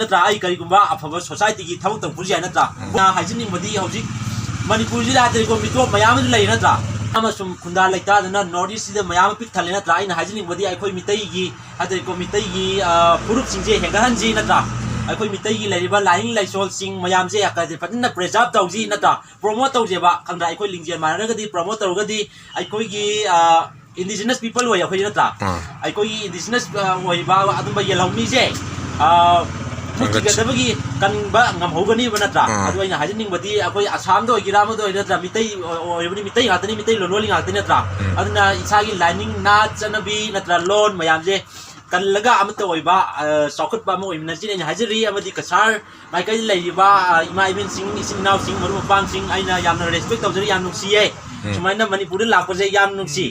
नत्रा आई करिगुंबा अफबा society की थबक तंग पुरजाय नत्रा हाइजिनिंग हौजिक मणिपुर जिलादरिको मितोप मयाम लई नत्रा अमसुम खुंदा लैतादना नॉर्थ ईस्ट सिदा मयाम पिक थले नत्रा आइन हाइजिनिंग अखोई मितैगी हादरिको मितैगी पुरुप सिंजे हेंगहनजी नत्रा अखोई मितैगी लैरिबा लाइंग लाइसोल सिंग मयाम जे अकादे फजना प्रेजर्व तौजी नत्रा प्रोमोट तौजेबा खंदा अखोई लिंगजे मानरगदी प्रोमोट तौरगदी अखोईगी indigenous people way अखोई नत्रा अखोई indigenous way बा अदुबा येलौमी जे मुक्तिगदबगी कनबा ngam नत्रा अदु अइना हाजिनिंगबदी अखोई आसाम दो गिराम दो नत्रा मितै ओइबनी मितै गातनी मितै लोनोली गातनी नत्रा अदुना इसागी लाइनिंग ना चनबी नत्रा लोन मयाम जे कलगा अमत ओइबा सौखटबा म ओइमनजी ने हाजिरी अमदी कसार माइकै लैबा इमा इबिन सिंह इसिन नाव सिंह मरु पांग सिंह आइना यामना रेस्पेक्ट तौजरी याम नुक्सिये सुमाइना मणिपुर लाखोजे याम नुक्सी